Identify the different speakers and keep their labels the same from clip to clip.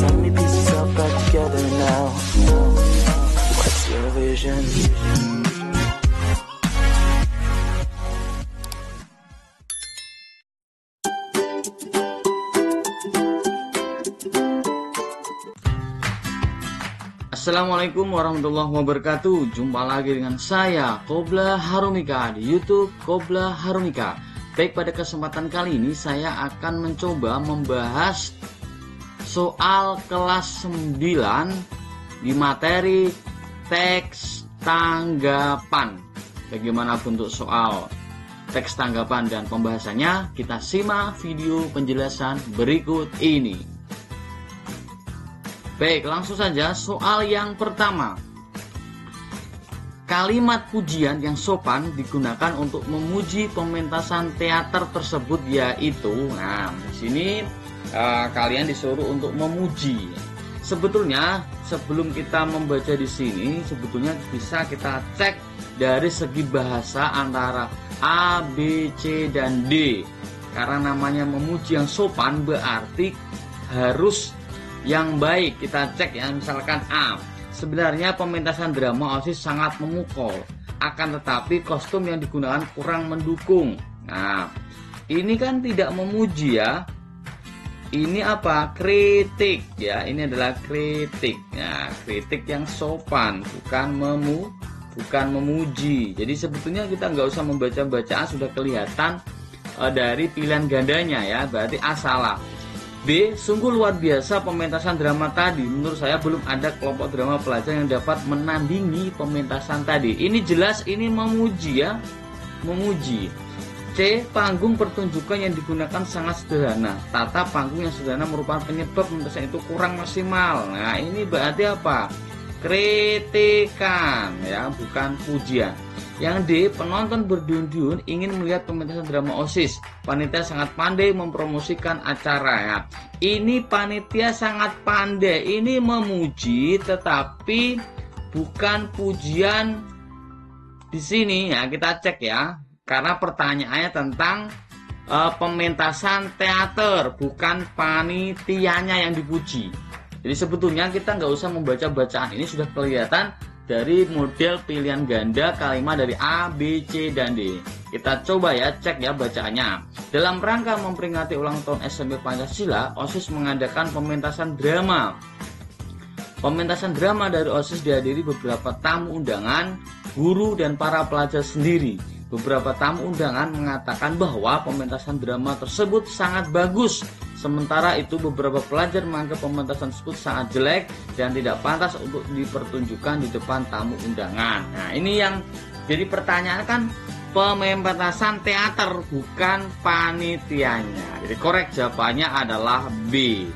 Speaker 1: so many pieces all back together now. What's your vision?
Speaker 2: Assalamualaikum warahmatullahi wabarakatuh. Jumpa lagi dengan saya Qobla Harumika di YouTube Qobla Harumika. Baik, pada kesempatan kali ini saya akan mencoba membahas soal kelas 9 di materi teks tanggapan. Bagaimana bentuk soal teks tanggapan dan pembahasannya? Kita simak video penjelasan berikut ini. Baik, langsung saja soal yang pertama. Kalimat pujian yang sopan digunakan untuk memuji pementasan teater tersebut, yaitu, nah, di sini kalian disuruh untuk memuji. Sebetulnya sebelum kita membaca di sini, sebetulnya bisa kita cek dari segi bahasa antara A, B, C, dan D. Karena namanya memuji yang sopan berarti harus yang baik. Kita cek ya, misalkan A, sebenarnya pementasan drama OSIS sangat memukau, akan tetapi kostum yang digunakan kurang mendukung. Nah, ini kan tidak memuji ya, ini apa? Kritik ya, ini adalah kritik ya, kritik yang sopan, bukan memuji. Jadi sebetulnya kita nggak usah membaca bacaan, sudah kelihatan dari pilihan gandanya ya, berarti A salah. B, sungguh luar biasa pementasan drama tadi. Menurut saya belum ada kelompok drama pelajar yang dapat menandingi pementasan tadi. Ini jelas ini memuji ya, memuji. C, panggung pertunjukan yang digunakan sangat sederhana. Tata panggung yang sederhana merupakan penyebab pementasan itu kurang maksimal. Nah, ini berarti apa? Kritikan ya, bukan pujian. Yang D, penonton berduyun-duyun ingin melihat pementasan drama OSIS. Panitia sangat pandai mempromosikan acara ya. Ini panitia sangat pandai, ini memuji tetapi bukan pujian di sini ya. Kita cek ya, karena pertanyaannya tentang pementasan teater, bukan panitianya yang dipuji. Jadi sebetulnya kita nggak usah membaca bacaan, ini sudah kelihatan dari model pilihan ganda kalimat dari A, B, C, dan D. Kita coba ya, cek ya bacaannya. Dalam rangka memperingati ulang tahun SMP Pancasila, OSIS mengadakan pementasan drama. Pementasan drama dari OSIS dihadiri beberapa tamu undangan, guru, dan para pelajar sendiri. Beberapa tamu undangan mengatakan bahwa pementasan drama tersebut sangat bagus. Sementara itu beberapa pelajar menganggap pementasan tersebut sangat jelek dan tidak pantas untuk dipertunjukkan di depan tamu undangan. Nah, ini yang jadi pertanyaan kan, pementasan teater bukan panitianya. Jadi korek jawabannya adalah B.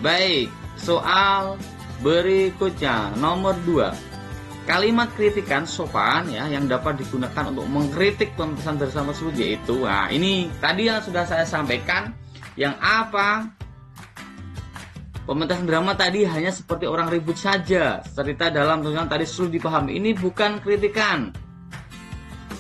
Speaker 2: Baik, soal berikutnya nomor 2. Kalimat kritikan sopan ya yang dapat digunakan untuk mengkritik pementasan drama tersebut yaitu, nah ini tadi yang sudah saya sampaikan. Yang apa? Pementasan drama tadi hanya seperti orang ribut saja. Cerita dalam tulisan tadi sulit dipahami. Ini bukan kritikan.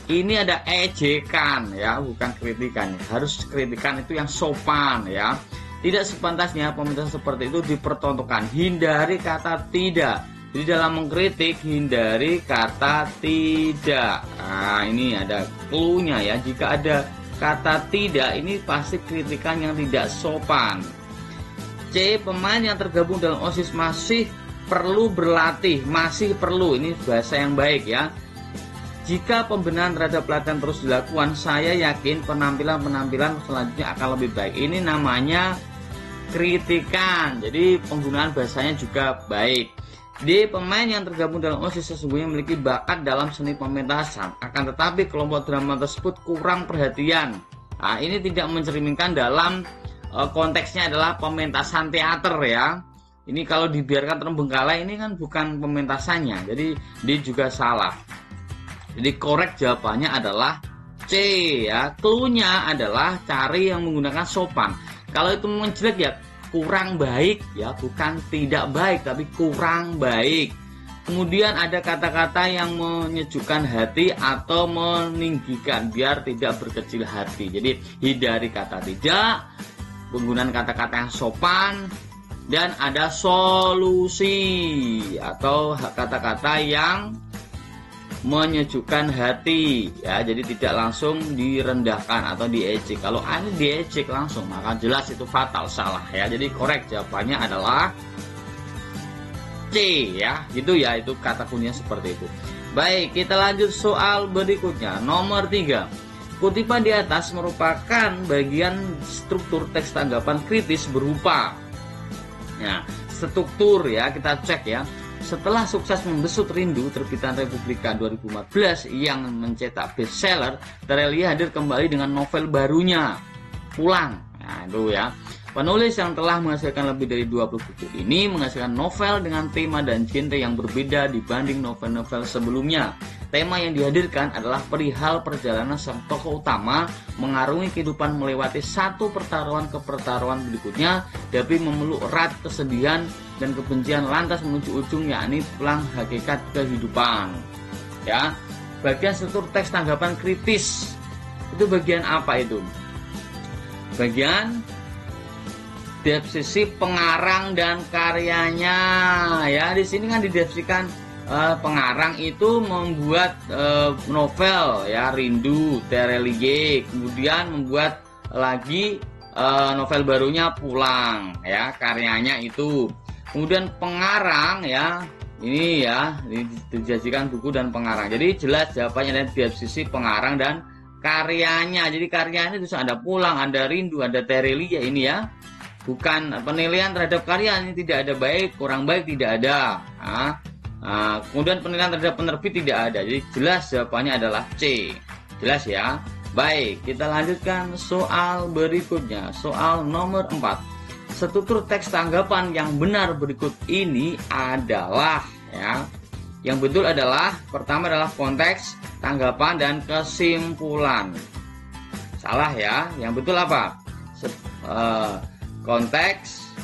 Speaker 2: Ini ada ejekan ya, bukan kritikan. Harus kritikan itu yang sopan ya. Tidak sepantasnya pementasan seperti itu dipertontonkan. Hindari kata tidak. Jadi dalam mengkritik hindari kata tidak. Nah, ini ada clue-nya ya. Jika ada kata tidak, ini pasti kritikan yang tidak sopan. C, pemain yang tergabung dalam OSIS masih perlu berlatih. Masih perlu, ini bahasa yang baik ya. Jika pembenahan terhadap pelatihan terus dilakukan, saya yakin penampilan-penampilan selanjutnya akan lebih baik. Ini namanya kritikan. Jadi penggunaan bahasanya juga baik. D, pemain yang tergabung dalam OSIS sesungguhnya memiliki bakat dalam seni pementasan, akan tetapi kelompok drama tersebut kurang perhatian. Nah, ini tidak mencerminkan dalam konteksnya adalah pementasan teater ya. Ini kalau dibiarkan terbengkalai ini kan bukan pementasannya, jadi dia juga salah. Jadi korek jawabannya adalah C ya. Clue-nya adalah cari yang menggunakan sopan. Kalau itu menjelek ya kurang baik ya, bukan tidak baik tapi kurang baik. Kemudian ada kata-kata yang menyejukkan hati atau meninggikan biar tidak berkecil hati. Jadi hindari kata tidak, penggunaan kata-kata yang sopan, Dan ada solusi atau kata-kata yang menyejukkan hati ya, jadi tidak langsung direndahkan atau diejek. Kalau ini diejek langsung maka jelas itu fatal, salah ya. Jadi korek jawabannya adalah C ya, gitu ya, itu kata kuncinya seperti itu. Baik, kita lanjut soal berikutnya, nomor 3. Kutipan di atas merupakan bagian struktur teks tanggapan kritis berupa ya, struktur ya, kita cek ya. Setelah sukses membesut Rindu terbitan Republika 2014 yang mencetak bestseller, Terelia hadir kembali dengan novel barunya, Pulang. Nah, itu ya. Penulis yang telah menghasilkan lebih dari 20 buku ini menghasilkan novel dengan tema dan genre yang berbeda dibanding novel-novel sebelumnya. Tema yang dihadirkan adalah perihal perjalanan sang tokoh utama mengarungi kehidupan melewati satu pertaruhan ke pertaruhan berikutnya, tapi memeluk erat kesedihan dan kebencian lantas menuju ujung, yakni pulang hakikat kehidupan. Ya, bagian struktur teks tanggapan kritis itu bagian apa itu? Bagian deskripsi pengarang dan karyanya ya. Di sini kan dideskripsikan pengarang itu membuat novel ya, Rindu, Terelie, kemudian membuat lagi novel barunya Pulang ya, karyanya itu. Kemudian pengarang ya, ini ya, ini dijadikan buku dan pengarang. Jadi jelas jawabannya dari sisi pengarang dan karyanya. Jadi karyanya itu ada Pulang, ada Rindu, ada Terelie ini ya. Bukan penilaian terhadap karya, ini tidak ada baik, kurang baik, tidak ada. Kemudian penilaian terhadap penerbit tidak ada. Jadi jelas jawabannya adalah C. Jelas ya. Baik, kita lanjutkan soal berikutnya, soal nomor 4. Struktur teks tanggapan yang benar berikut ini adalah ya, yang betul adalah pertama adalah konteks, tanggapan, dan kesimpulan. Salah ya. Yang betul apa? Konteks,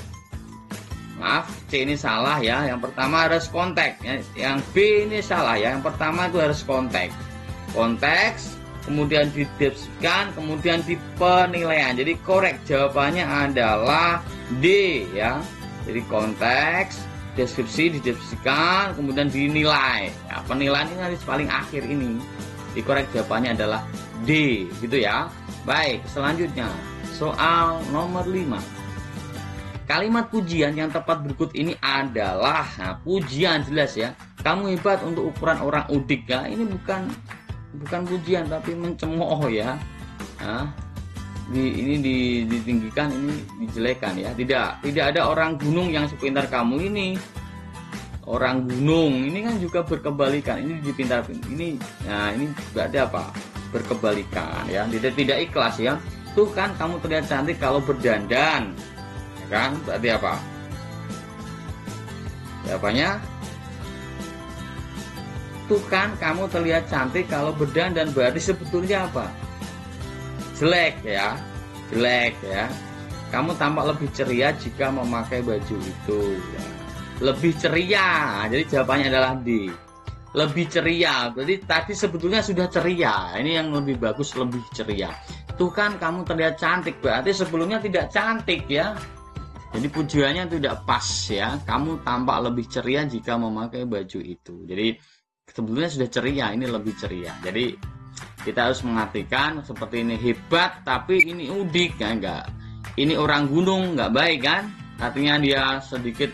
Speaker 2: maaf, C ini salah ya. Yang pertama harus konteks ya. Yang B ini salah ya. Yang pertama itu harus konteks, kemudian dideskripsikan, kemudian di penilaian. Jadi korek jawabannya adalah D ya. Jadi konteks, deskripsi, dideskripsikan, kemudian dinilai ya. Penilaian ini harus paling akhir ini. Jadi korek jawabannya adalah D gitu ya. Baik, selanjutnya soal nomor 5. Kalimat pujian yang tepat berikut ini adalah, nah, pujian jelas ya. Kamu hebat untuk ukuran orang udik ya. Ini bukan pujian tapi mencemooh ya. Nah, ini ditinggikan, ini dijelekan ya. Tidak ada orang gunung yang sepintar kamu ini. Orang gunung ini kan juga berkebalikan. Ini dipintar ini. Nah, ini berarti apa? Berkebalikan ya. Tidak ikhlas ya. Tuh kan kamu terlihat cantik kalau berdandan. Kan berarti apa? Jawabannya tuh kan kamu terlihat cantik kalau berdandan, berarti sebetulnya apa? Jelek ya. Kamu tampak lebih ceria jika memakai baju itu ya. Lebih ceria. Jadi jawabannya adalah D. Lebih ceria. Berarti tadi sebetulnya sudah ceria. Ini yang lebih bagus, lebih ceria. Tuh kan kamu terlihat cantik, berarti sebelumnya tidak cantik ya. Jadi pujiannya tidak pas ya. Kamu tampak lebih ceria jika memakai baju itu. Jadi sebelumnya sudah ceria, ini lebih ceria. Jadi kita harus mengartikan seperti ini, hebat tapi ini udik ya, enggak. Ini orang gunung, enggak baik kan? Artinya dia sedikit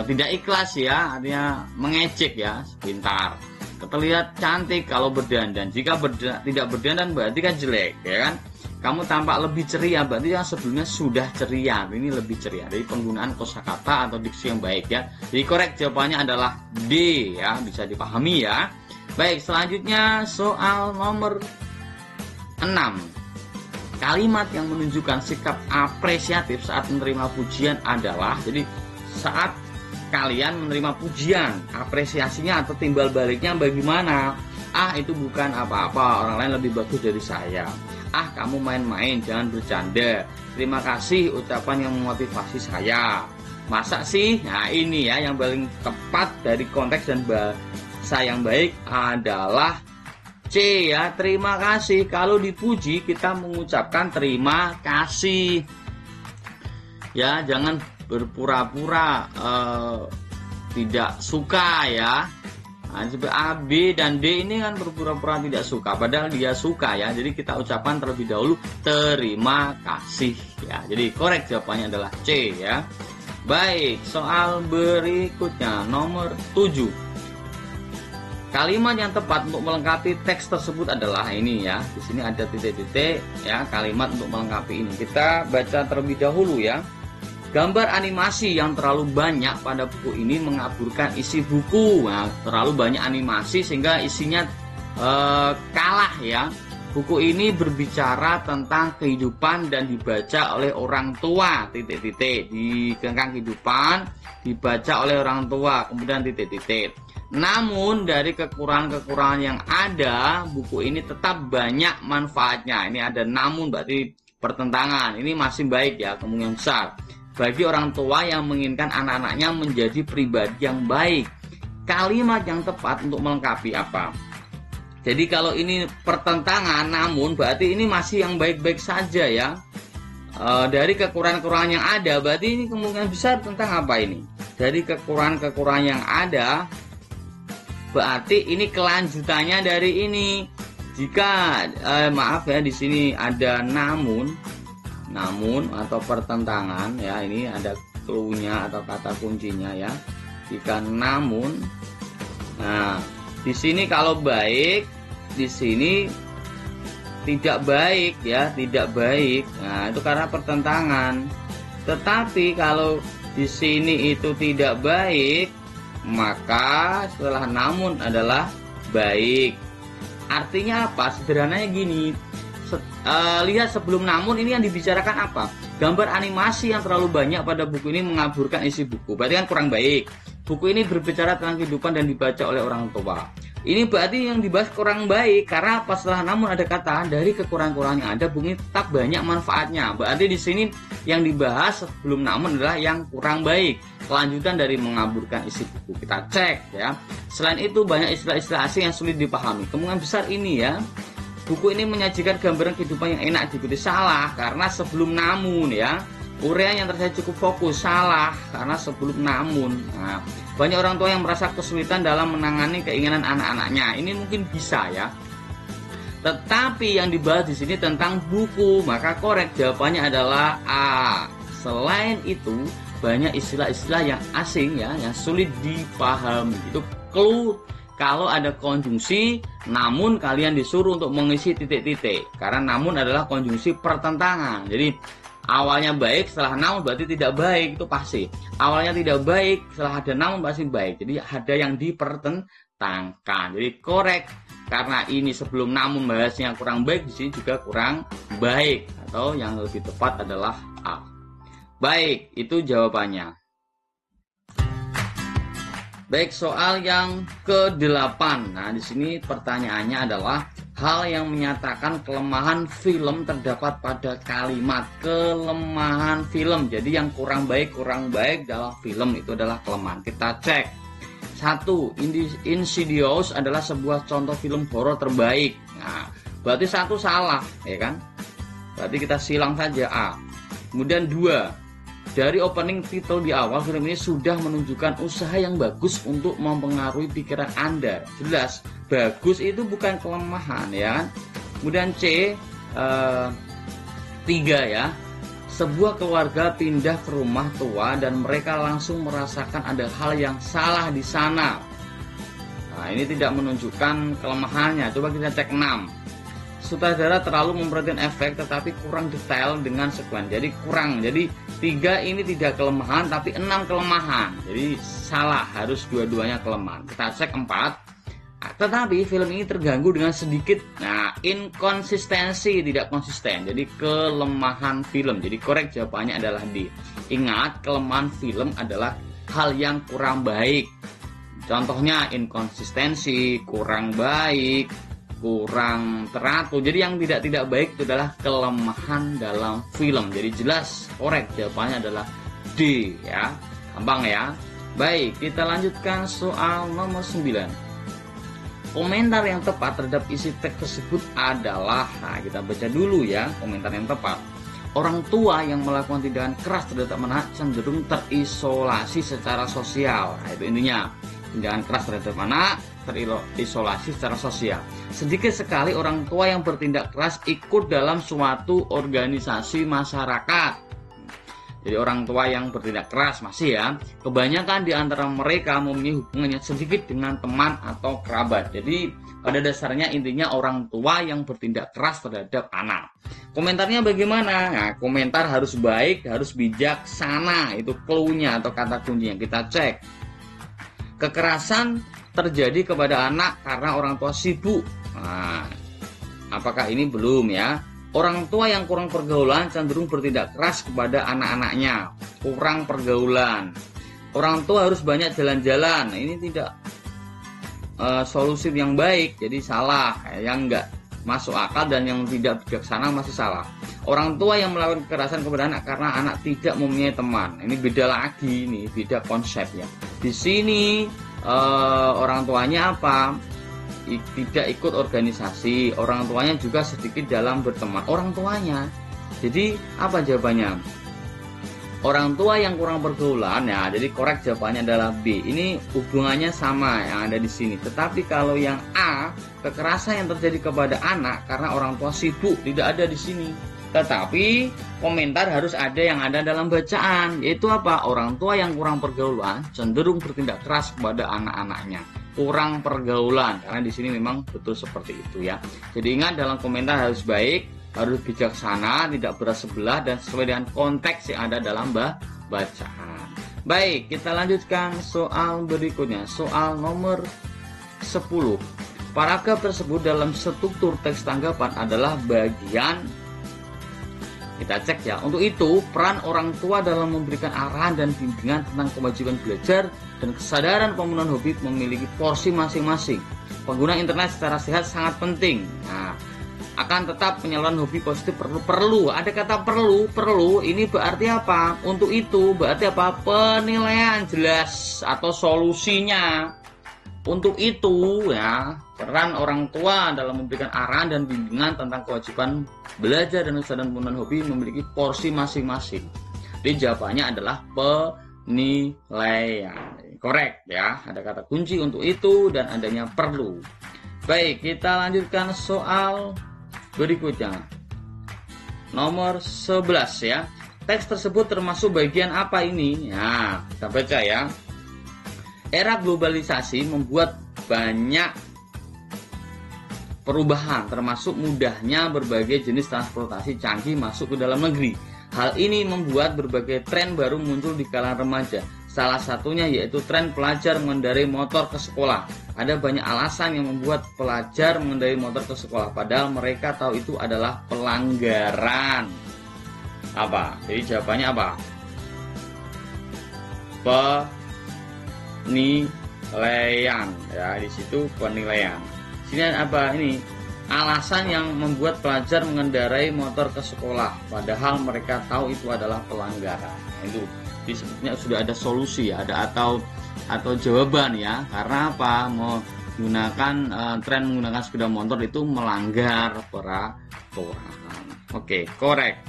Speaker 2: tidak ikhlas ya, artinya mengejek ya, pintar. Terlihat cantik kalau berdandan. Jika tidak berdandan berarti kan jelek ya kan? Kamu tampak lebih ceria, berarti yang sebelumnya sudah ceria, ini lebih ceria. Jadi penggunaan kosakata atau diksi yang baik ya. Jadi korek jawabannya adalah D ya, bisa dipahami ya. Baik, selanjutnya soal nomor 6. Kalimat yang menunjukkan sikap apresiatif saat menerima pujian adalah, jadi saat kalian menerima pujian, apresiasinya atau timbal baliknya bagaimana? Itu bukan apa-apa, orang lain lebih bagus dari saya. Kamu main-main, jangan bercanda. Terima kasih, ucapan yang memotivasi saya. Masa sih? Nah ini ya yang paling tepat dari konteks dan bahasa yang baik adalah C ya, terima kasih. Kalau dipuji kita mengucapkan terima kasih. ya, jangan berpura-pura tidak suka ya. Nah, A, B dan D ini kan berpura-pura tidak suka, padahal dia suka ya. Jadi kita ucapkan terlebih dahulu terima kasih ya. Jadi korek jawabannya adalah C ya. Baik, soal berikutnya nomor 7. Kalimat yang tepat untuk melengkapi teks tersebut adalah ini ya. Di sini ada titik-titik ya, kalimat untuk melengkapi ini. Kita baca terlebih dahulu ya. Gambar animasi yang terlalu banyak pada buku ini mengaburkan isi buku. Nah, terlalu banyak animasi sehingga isinya kalah ya. Buku ini berbicara tentang kehidupan dan dibaca oleh orang tua. Titik-titik tentang kehidupan dibaca oleh orang tua. Kemudian titik-titik. Namun dari kekurangan-kekurangan yang ada, buku ini tetap banyak manfaatnya. Ini ada namun berarti pertentangan. Ini masih baik ya, kemungkinan besar. Bagi orang tua yang menginginkan anak-anaknya menjadi pribadi yang baik. Kalimat yang tepat untuk melengkapi apa? Jadi kalau ini pertentangan, namun berarti ini masih yang baik-baik saja ya. Dari kekurangan-kekurangan yang ada, berarti ini kemungkinan besar tentang apa ini? Dari kekurangan-kekurangan yang ada, berarti ini kelanjutannya dari ini. Jika maaf ya, di sini ada namun atau pertentangan ya, ini ada clue-nya atau kata kuncinya ya. Jika namun, nah di sini kalau baik, di sini tidak baik ya, tidak baik. Nah itu karena pertentangan. Tetapi kalau di sini itu tidak baik, maka setelah namun adalah baik. Artinya apa? Sederhananya gini. Lihat sebelum namun ini yang dibicarakan apa? Gambar animasi yang terlalu banyak pada buku ini mengaburkan isi buku. Berarti kan kurang baik. Buku ini berbicara tentang kehidupan dan dibaca oleh orang tua. Ini berarti yang dibahas kurang baik karena pas setelah namun ada kata dari kekurangan-kekurangan yang ada, buku ini tetap banyak manfaatnya. Berarti di sini yang dibahas sebelum namun adalah yang kurang baik. Kelanjutan dari mengaburkan isi buku. Kita cek ya. Selain itu banyak istilah-istilah asing yang sulit dipahami. Kemungkinan besar ini ya. Buku ini menyajikan gambaran kehidupan yang enak diikuti. Salah karena sebelum namun ya. Uraian yang terjadi cukup fokus. Salah karena sebelum namun. Nah, banyak orang tua yang merasa kesulitan dalam menangani keinginan anak-anaknya. Ini mungkin bisa ya. Tetapi yang dibahas di sini tentang buku, maka korek jawabannya adalah A. Selain itu banyak istilah-istilah yang asing ya, yang sulit dipahami. Itu clue. Kalau ada konjungsi, namun kalian disuruh untuk mengisi titik-titik. Karena namun adalah konjungsi pertentangan. Jadi awalnya baik, setelah namun berarti tidak baik, itu pasti. Awalnya tidak baik, setelah ada namun pasti baik. Jadi ada yang dipertentangkan. Jadi korek. Karena ini sebelum namun bahasnya kurang baik, di sini juga kurang baik. Atau yang lebih tepat adalah A. Baik, itu jawabannya. Baik, soal yang ke-8. Nah, di sini pertanyaannya adalah hal yang menyatakan kelemahan film terdapat pada kalimat. Kelemahan film. Jadi yang kurang baik dalam film itu adalah kelemahan. Kita cek. 1. Insidious adalah sebuah contoh film horor terbaik. Nah, berarti 1 salah, ya kan? Berarti kita silang saja A. Kemudian 2. Dari opening title di awal, film ini sudah menunjukkan usaha yang bagus untuk mempengaruhi pikiran Anda. Jelas, bagus itu bukan kelemahan ya. Kemudian C, 3 ya. Sebuah keluarga pindah ke rumah tua dan mereka langsung merasakan ada hal yang salah di sana. Nah, ini tidak menunjukkan kelemahannya. Coba kita cek 6. Sutradara terlalu memperhatikan efek tetapi kurang detail dengan sekuens. Jadi kurang. Jadi 3 ini tidak kelemahan tapi 6 kelemahan. Jadi salah, harus dua-duanya kelemahan. Kita cek 4. Tetapi film ini terganggu dengan sedikit inkonsistensi, tidak konsisten. Jadi kelemahan film. Jadi korek jawabannya adalah D. Ingat, kelemahan film adalah hal yang kurang baik. Contohnya inkonsistensi, kurang baik, kurang teratur. Jadi yang tidak baik itu adalah kelemahan dalam film. Jadi jelas korek jawabannya adalah D ya. Gampang ya. Baik, kita lanjutkan soal nomor 9. Komentar yang tepat terhadap isi teks tersebut adalah, nah kita baca dulu ya komentar yang tepat. orang tua yang melakukan tindakan keras terhadap anak cenderung terisolasi secara sosial. Nah, itu intinya. Tindakan keras terhadap anak terisolasi secara sosial. Sedikit sekali orang tua yang bertindak keras ikut dalam suatu organisasi masyarakat. Jadi orang tua yang bertindak keras masih ya, kebanyakan di antara mereka mempunyai hubungannya sedikit dengan teman atau kerabat. Jadi pada dasarnya intinya orang tua yang bertindak keras terhadap anak. Komentarnya bagaimana? Nah, komentar harus baik, harus bijaksana. Itu clue-nya atau kata kuncinya. Kita cek. Kekerasan terjadi kepada anak karena orang tua sibuk. Nah, apakah ini belum ya? Orang tua yang kurang pergaulan cenderung bertindak keras kepada anak-anaknya. Kurang pergaulan. Orang tua harus banyak jalan-jalan. Nah, ini tidak solusi yang baik, jadi salah. Yang enggak masuk akal dan yang tidak bijaksana masih salah. Orang tua yang melakukan kekerasan kepada anak karena anak tidak mempunyai teman. Ini beda lagi, ini beda konsepnya. Di sini orang tuanya apa? Tidak ikut organisasi, orang tuanya juga sedikit dalam berteman. Orang tuanya. Jadi apa jawabannya? Orang tua yang kurang pergaulan ya. Jadi korek jawabannya adalah B. Ini hubungannya sama yang ada di sini. Tetapi kalau yang A, kekerasan yang terjadi kepada anak karena orang tua sibuk, tidak ada di sini. Tetapi komentar harus ada yang ada dalam bacaan, yaitu apa? Orang tua yang kurang pergaulan cenderung bertindak keras kepada anak-anaknya. Kurang pergaulan, karena di sini memang betul seperti itu ya. Jadi ingat, dalam komentar harus baik, harus bijaksana, tidak berat sebelah, dan sesuai dengan konteks yang ada dalam bacaan. Baik, kita lanjutkan soal berikutnya. Soal nomor 10. Paragraf tersebut dalam struktur teks tanggapan adalah bagian. Kita cek ya. Untuk itu, peran orang tua dalam memberikan arahan dan bimbingan tentang kewajiban belajar dan kesadaran pemenuhan hobi memiliki porsi masing-masing. Pengguna internet secara sehat sangat penting. Nah, akan tetap penyaluran hobi positif perlu. Ada kata perlu. Ini berarti apa? Untuk itu berarti apa? Penilaian jelas atau solusinya. Untuk itu ya, peran orang tua dalam memberikan arahan dan bimbingan tentang kewajiban belajar dan kesadaran pemenuhan hobi memiliki porsi masing-masing. Jadi jawabannya adalah penilaian. Korek ya, ada kata kunci untuk itu dan adanya perlu. Baik, kita lanjutkan soal berikutnya. Nomor 11 ya. Teks tersebut termasuk bagian apa ini? Nah, kita baca ya. Era globalisasi membuat banyak perubahan, termasuk mudahnya berbagai jenis transportasi canggih masuk ke dalam negeri. Hal ini membuat berbagai tren baru muncul di kalangan remaja. Salah satunya yaitu tren pelajar mengendarai motor ke sekolah. Ada banyak alasan yang membuat pelajar mengendarai motor ke sekolah, padahal mereka tahu itu adalah pelanggaran. Apa? Jadi jawabannya apa? Penilaian ya, di situ penilaian. Sini apa ini? Alasan yang membuat pelajar mengendarai motor ke sekolah padahal mereka tahu itu adalah pelanggaran. Itu disebutnya sudah ada solusi ya, ada atau jawaban ya. Karena apa? Menggunakan tren menggunakan sepeda motor itu melanggar peraturan. Oke, korek.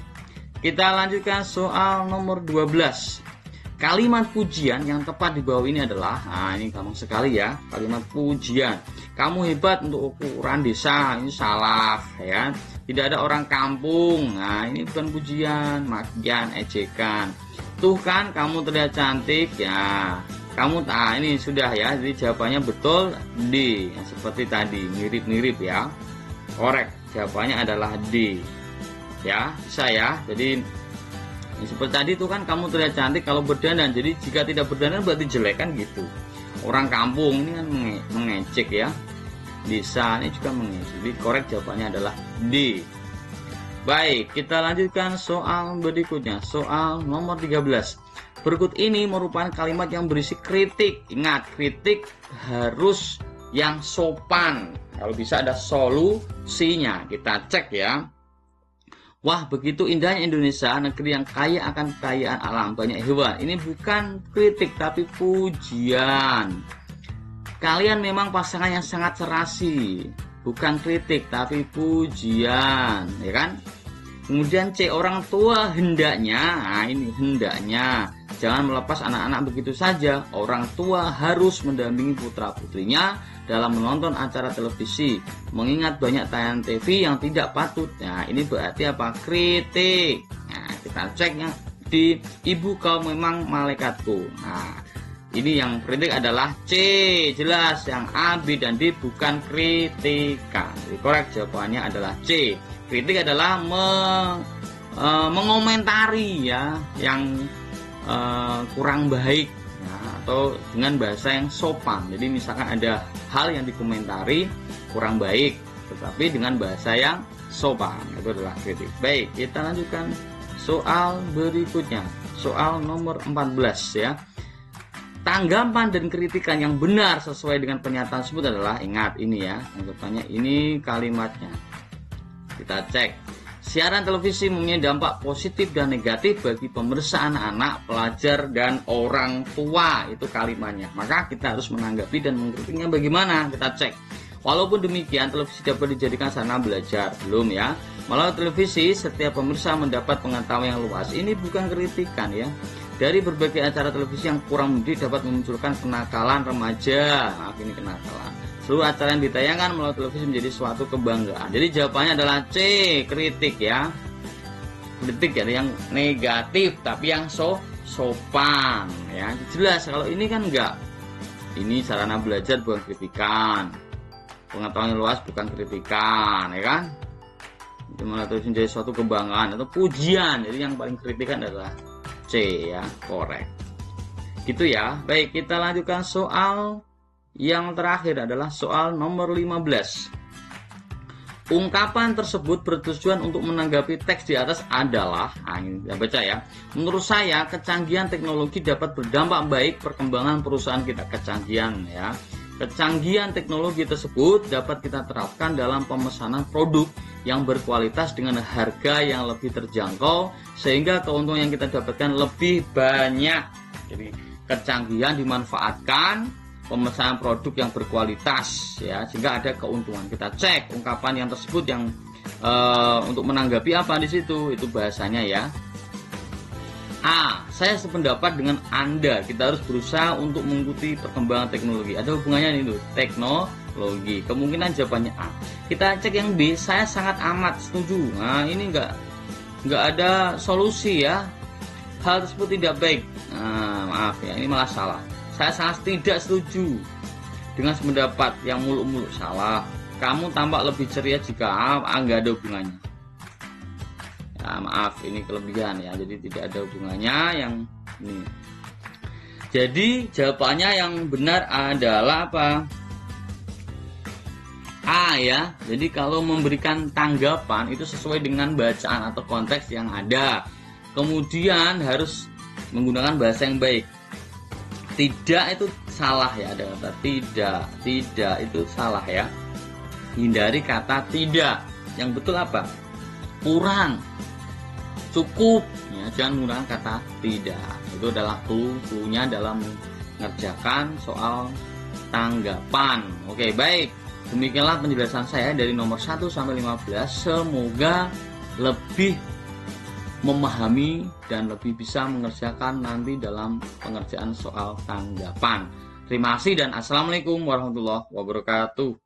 Speaker 2: Kita lanjutkan soal nomor 12. Kalimat pujian yang tepat di bawah ini adalah, nah ini gampang sekali ya, kalimat pujian. Kamu hebat untuk ukuran desa, ini salah ya. Tidak ada orang kampung, nah ini bukan pujian, makian, ejekan. Tuh kan kamu terlihat cantik ya. Kamu, ini sudah ya, jadi jawabannya betul D, seperti tadi, mirip-mirip ya. Korek, jawabannya adalah D. Ya, bisa ya. Jadi seperti tadi itu kan kamu terlihat cantik kalau berdandan. Jadi jika tidak berdandan berarti jelek kan gitu. Orang kampung ini kan mengejek ya. Desa ini juga mengejek. Jadi korek jawabannya adalah D. Baik, kita lanjutkan soal berikutnya. Soal nomor 13. Berikut ini merupakan kalimat yang berisi kritik. Ingat, kritik harus yang sopan. Kalau bisa ada solusinya. Kita cek ya. Wah, begitu indahnya Indonesia, negeri yang kaya akan kekayaan alam, banyak hewan. Ini bukan kritik, tapi pujian. Kalian memang pasangan yang sangat serasi. Bukan kritik, tapi pujian. Ya kan? Kemudian C, orang tua hendaknya, nah ini hendaknya, jangan melepas anak-anak begitu saja. Orang tua harus mendampingi putra-putrinya dalam menonton acara televisi, mengingat banyak tayangan TV yang tidak patut. Nah, ini berarti apa? Kritik. Nah, kita ceknya di ibu kau memang malaikatku. Nah, ini yang kritik adalah C, jelas. Yang A, B, dan D bukan kritikan. Jadi korek jawabannya adalah C. Kritik adalah mengomentari ya yang kurang baik ya, atau dengan bahasa yang sopan. Jadi misalkan ada hal yang dikomentari kurang baik, tetapi dengan bahasa yang sopan, itu adalah kritik. Baik, kita lanjutkan soal berikutnya. Soal nomor 14 ya. Tanggapan dan kritikan yang benar sesuai dengan pernyataan tersebut adalah, ingat ini ya, yang bertanya ini kalimatnya. Kita cek. Siaran televisi mempunyai dampak positif dan negatif bagi pemirsa, anak-anak, pelajar, dan orang tua. Itu kalimatnya. Maka kita harus menanggapi dan mengkritiknya bagaimana? Kita cek. Walaupun demikian, televisi dapat dijadikan sarana belajar. Belum ya. Melalui televisi, setiap pemirsa mendapat pengetahuan yang luas. Ini bukan kritikan ya. Dari berbagai acara televisi yang kurang mendidik dapat memunculkan kenakalan remaja. Maaf, ini kenakalan. Seluruh acara yang ditayangkan melalui televisi menjadi suatu kebanggaan. Jadi jawabannya adalah C, kritik ya. Kritik ya, yang negatif tapi yang sopan ya. Jelas kalau ini kan enggak. Ini sarana belajar bukan kritikan. Pengetahuan yang luas bukan kritikan, ya kan? Itu malah terus menjadi suatu kebanggaan atau pujian. Jadi yang paling kritikan adalah C ya, korek. Gitu ya. Baik, kita lanjutkan soal yang terakhir adalah soal nomor 15. Ungkapan tersebut bertujuan untuk menanggapi teks di atas adalah, ini kita baca ya. Menurut saya, kecanggihan teknologi dapat berdampak baik perkembangan perusahaan kita. Kecanggihan ya. Kecanggihan teknologi tersebut dapat kita terapkan dalam pemesanan produk yang berkualitas dengan harga yang lebih terjangkau, sehingga keuntungan yang kita dapatkan lebih banyak. Jadi kecanggihan dimanfaatkan, pemesanan produk yang berkualitas ya, sehingga ada keuntungan. Kita cek ungkapan yang tersebut yang untuk menanggapi apa di situ, itu bahasanya ya. A, saya sependapat dengan Anda. Kita harus berusaha untuk mengikuti perkembangan teknologi. Ada hubungannya itu, teknologi. Kemungkinan jawabannya A. Kita cek yang B, saya sangat amat setuju. Nah, ini nggak ada solusi ya. Hal tersebut tidak baik. Nah, maaf ya, ini malah salah. Saya sangat tidak setuju dengan pendapat yang muluk-muluk. Salah. Kamu tampak lebih ceria jika nggak ada hubungannya. Ya, maaf, ini kelebihan ya, jadi tidak ada hubungannya yang ini. Jadi jawabannya yang benar adalah apa? A ya. Jadi kalau memberikan tanggapan itu sesuai dengan bacaan atau konteks yang ada. Kemudian harus menggunakan bahasa yang baik. Tidak itu salah ya, ada kata tidak itu salah ya. Hindari kata tidak. Yang betul apa? Kurang, cukup ya, jangan menggunakan kata tidak. Itu adalah clue-nya dalam mengerjakan soal tanggapan. Oke, baik. Demikianlah penjelasan saya dari nomor 1 sampai 15. Semoga lebih memahami dan lebih bisa mengerjakan nanti dalam pengerjaan soal tanggapan. Terima kasih dan assalamualaikum warahmatullahi wabarakatuh.